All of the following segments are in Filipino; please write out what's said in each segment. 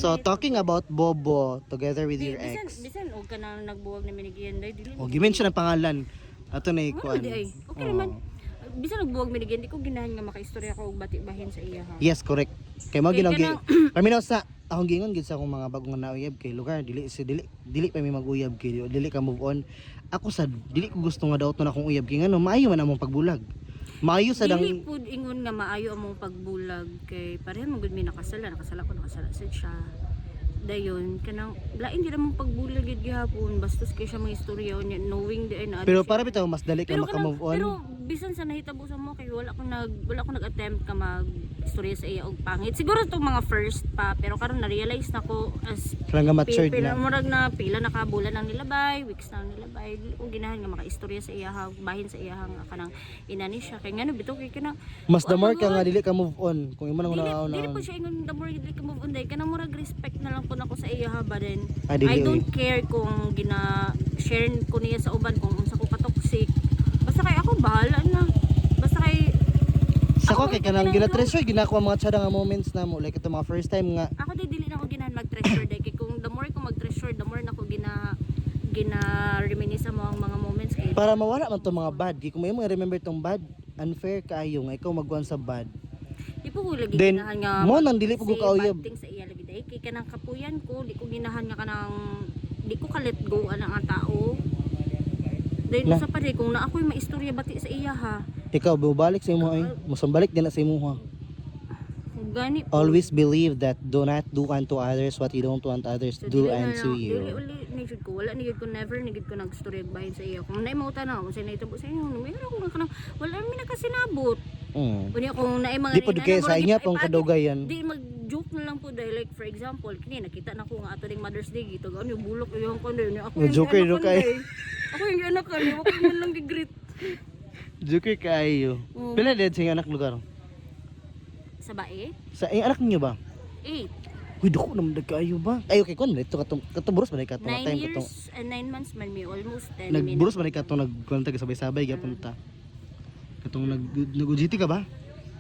So talking about Bobo together with your ex. Bisan og ka na nagbuwag ni Minigian day dili. O gi-mention ang pangalan. Ato na ikuan. Okay naman. Bisan nagbuwag Minigian di ko ginahan nga makaistorya ko og bati bahin sa iya ha. Yes, correct. Kay mo Kay ginawgi. kanang- Paminaw sa akong gingon gid sa akong mga bagong nauyab kay lugar dili pa mi maguyab kay dili ka move on. Ako sa dili ko gusto nga daw to na akong uyab kay ngano maayo man among pagbulag. Maayo sa dang Dili pud ingon nga maayo among pagbulag kay pareha mo gud mi nakasala sad siya. Dayon kanang lain gid among pagbulag gid gihapon bastos kay siya mga istorya niya knowing di ay na pero para bitaw mas dali ka pero maka-move on. pero bisan sa nahitabo sa mo kay wala ko nag-attempt ka mag istorya sa iya og pangit. Siguro tong mga first pa pero karon na-realize na ko as Kailangan matured pila na. murag na pila na ka bulan ang nilabay, weeks na ang nilabay. Dili ko ginahan nga makaistorya sa iya bahin sa iya nga kanang inani siya kay ngano bitaw kay kana Mas damar ka nga dili ka move on kung imo nang dili una. po siya ingon the more dili ka move on day kanang murag respect na lang po nako sa iya ba din. Dili, I don't care kung share ko niya sa uban kung unsa ko ka toxic. Basta kay ako bahala na. Basta kay Sa ko kay kanang gina-treasure ginakuha mga tsada nga moments na mo like ito mga first time nga ako dili na ko ginahan mag-treasure day kay kung the more ko mag-treasure the more na ko gina reminisce mo ang mga moments kay para mawala man to mga bad. Kung may mo remember tong bad, unfair kaayo nga ikaw magkuhan sa bad. di po ko lagi Then, ginahan nga mo nang dili po ko say kauyab. bad things sa iya lagi day kay kanang kapuyan ko di ko ginahan nga kanang di ko ka let go ang tao. Dahil Na. sa pa day kung na ako'y maistorya bati sa iya ha. Ikaw bubalik sa imo ay. Musambalik din na sa imo ha. Gani po. Always believe that do not do unto others what you don't want others to do dili na unto lang- you. Dili uli ni jud ko wala ni jud ko never ni jud ko nagstorya bahin sa iya. Kung naay mo tanaw kung sa naitabo sa inyo, mayroon ko kanang wala mi nakasinabot. Kunya kung naay mga Di po kaya sa inya pong kadugayan. Di mag-joke na lang po dahil like for example, kini nakita na ko nga ato ding Mother's Day gito ano bulok yung kundi ako yung Joker anak ro ko, kay. day. Ako yung anak ko, di ko man lang gi-greet Joker kaayo. Oo. Pila dead sa iyong anak lugar? sa bae. Sa iyong anak niyo ba? 8, Uy, dako naman kaayo ba? Ay okay kon dito katuburos man katong 9 time katong. years and 9 months man mi almost 10 Nagburos man katong nagkwenta sabay-sabay gyapon ta. Katong nag-UGT ka ba?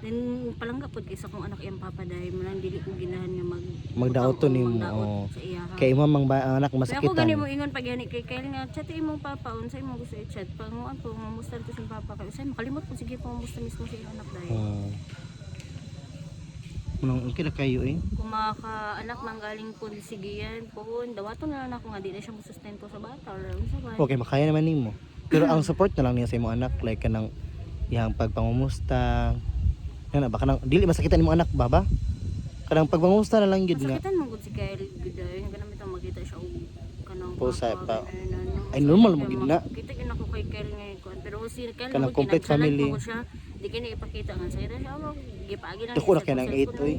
Then palangga pod kay sa kong anak iyang papa dahil mo lang dili ko ginahan nga Magdaot to nimo. magdaot sa iya ha. Kay mo mang anak Kaya ako masakitan. gani mo ingon pag gani kay Kyle nga chat imong papa unsay mo gusto i-chat panguan po mamusta to sa papa kay usay makalimot po sige pa mamusta mismo sa iyong anak dahil Munang okay na kayo eh. kung maka-anak manggaling po sige yan po dawaton na lang ako nga di na siya musustento sa bata or unsa ba. Okay, makaya naman nimo. Pero ang support na lang niya sa imong anak like kanang yang pagpangumusta. Yan baka nang dili masakitan imong anak ba? Kanang pagpangumusta na lang gid nga. Masakitan mo gud si Kyle gud dahil nga namin tang magkita siya og kanang Pusa papa, pa. ganun. Ay, normal mo gid na. Kita gid ako kay Kyle ngayon ko pero si Kyle Kanang mo complete family. siya di kini ipakita nga sa siya wag gipaagi na Dako na kaya ng 8 oy.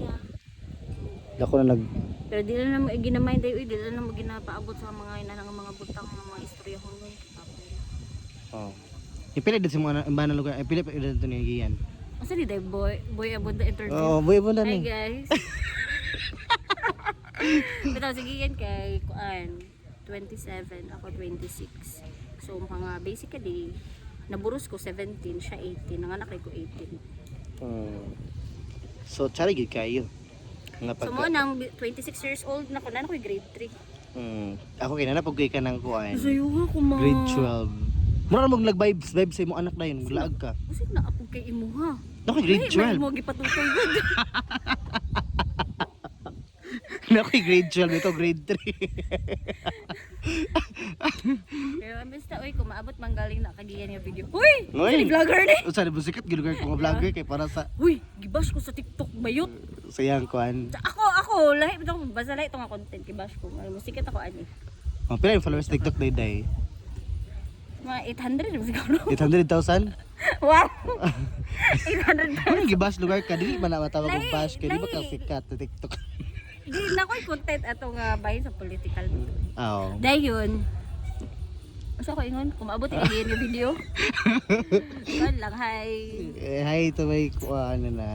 Dako na nag pero di na mo ginamay day uy di na mo ginapaabot sa mga inanang mga butang ng mga istorya ko nun. oh. Ipili din sa mga imbanan lugar. Ipili pa din to ni Gian. Asa di day boy abot the interview. Oh, boy mo na Hi ni. guys. Pero sige yan kay kuan 27 ako 26. So mga basically naburos ko 17 siya 18 nanganak ko 18. So chari gid kayo. Nga So mo nang 26 years old na ko na ako grade 3. Ako kay na pagkuy ka ng kuan. Sayuha ko ma. Grade 12. Mura mo nag-vibes sa imong anak dayon, maglaag ka. Kasi naapog kay imuha. Nako grade 12. Mo gipatutoy gud. Nako grade 12 ito grade 3. Pero basta oy kung maabot man galing na kagiyan nga video. Uy! Uy! Si vlogger ni. Usa na busikat gilugar ko nga vlogger kay para sa Uy, gibash ko sa TikTok bayot. sayang kuan. Ako lahi bitaw basta lahi itong content gibash ko. Musikat ako ani. Oh, pila yung followers TikTok day? Mga 800 na siguro. 800,000? Wow! 800 Ano gibash lugar ka dili man na matawag og Lahi, bash kay di ba ka lahi. sikat sa TikTok. Di na ko'y content atong bahin sa political. Oh. Dayon. Asa ko ingon kung maabot yung video. Kuan lang hi. Hi to my ano na.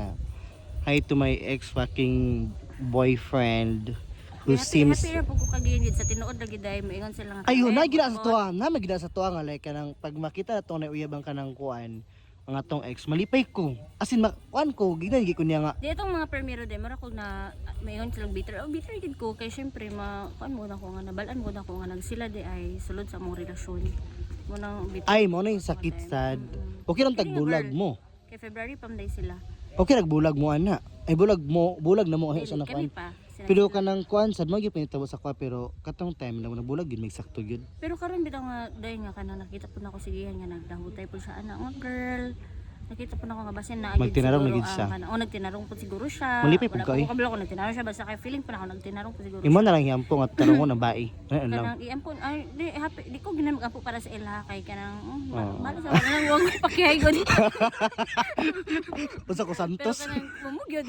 Hi to my ex fucking boyfriend who seems happy na po ko kagiyan sa tinuod lagi dahil maingon sila nga. ayun na gina sa tuwa na magida sa tuwa nga like kanang pag makita to na uyabang kanang kuan ang atong ex malipay ko. As in kuan ko ginagi ko niya nga. Di itong mga permiro din, mara ko na mayon silang bitter. Oh, bitter gid ko kay syempre kuan mo na ko nga nabalaan mo na ko nga nagsila di ay sulod sa among relasyon. Mo nang bitter. Ay mo na yung sakit sad. Okay lang tagbulag mo. Kay February pamday sila. Okay nagbulag mo ana. Ay bulag na mo Dili, sa na kami kuan. pa. Sila- Pero kanang kuan sad mo gyud pinitabo sa kwa pero katong time na nagbulag gyud may sakto gyud. Pero karon bitaw nga dahil nga kanang nakita po na ko sigihan nga nagdahutay po siya ana nga girl. Nakita po na ko nga basin na Magtinarong na gid siya. nagtinarong po siguro siya. Malipay po Wala kayo. ko kabalo ko nagtinarong siya basta kay feeling po na ako nagtinarong po siguro. Imo na lang hiampong at tarong mo na bai. Ano lang. Kanang iampon ay di ko ginamit po para sa ila kay kanang Oo. bala sa nang wag pakihay ko dito. Unsa ko Pero Santos? kanang mumugyod.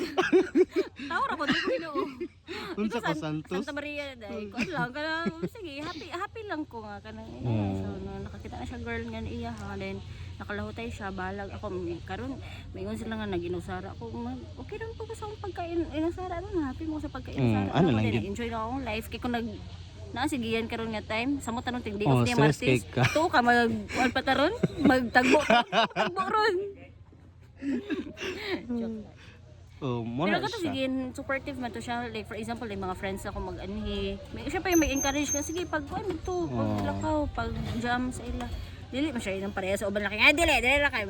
Tawra ko dito Ginoo. Unsa ko Santos? Santa Maria dai ko lang kanang sige happy lang ko nga kanang so nakakita na siya girl nga iya ha then nakalahutay siya balag ako karon maingon sila nga naginusara ako okay lang po sa akong pagkain inusara ron happy mo sa pagkain inusara ano lang yun. enjoy na akong life kay ko sigiyan karon nga time samot tanong ting di Oh, off ni stress Martis cake ka. to ka mag pataron magtagbo ron Oh, mo pero na kato siya. sige supportive man to siya like for example like mga friends ako mag-anhi siya pa yung may encourage ka sige pag ano to pag lakaw pag jam sa ila dili man siya ilang pareha sa uban laki dili ra kay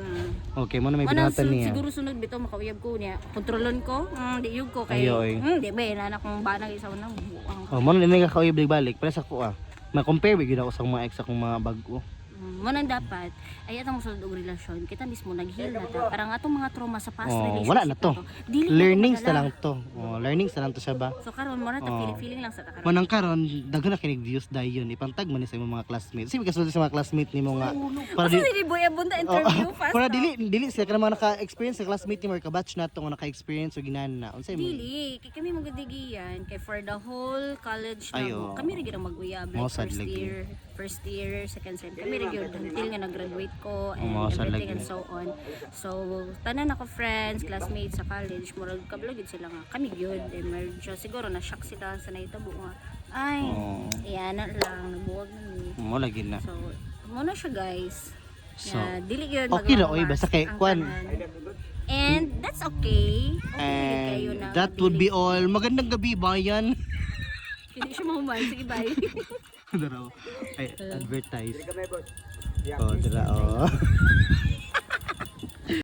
Okay, mo na may Ano, binatan niya. siguro sunod bitaw makauyab ko niya. Kontrolon ko. Di yug ko kay. Ayoy. Di ba na akong banag isa na buang. Oh, mo na nila kauyab balik para sa ko ah. Ma-compare gyud ako sa mga ex akong mga bag-o. Mo nang dapat ay atong sulod og relasyon kita mismo nag-heal na ta. Parang atong mga trauma sa past Oh, relationship. wala na to. Dili na Learnings na madala. lang to. Oh, learnings na lang to siya ba? So karon mo na ta Oh. feeling lang sa ta karon. Manang karon daghan na kinig views dayon ipantag man ni sa imong mga classmates. Sige kasulod sa mga classmate nimo nga para Kasi di di boy abunda interview fast. para dili sila kana mga naka-experience sa classmate nimo or ka-batch nato nga naka-experience o ginana. Unsay mo? Dili, kay kami magadigiyan kay for the whole college na Ayo. kami ra gyud ang mag-uyab like Mosad first year, second sem. Kami ra gyud until nga nag-graduate ko and Mosad everything lagi. and so on. So tanan ako friends, classmates sa college, murag kabalo gyud sila nga. Kami gyud emerge siguro na shock sila sa nahitabo nga. Ay, Oh. iyan na lang nabuwag na ni. Mo lagi na. So, mo na siya guys. So, Yeah, dili gyud okay ra, oy, magmamas basta kay ang kwan. tanan. And that's okay. Okay kayo And na. that would dili- be all. Magandang gabi, bayan. Hindi siya mahuman. Sige, bye. Daraw. Ay, advertise. Oh, dara oh.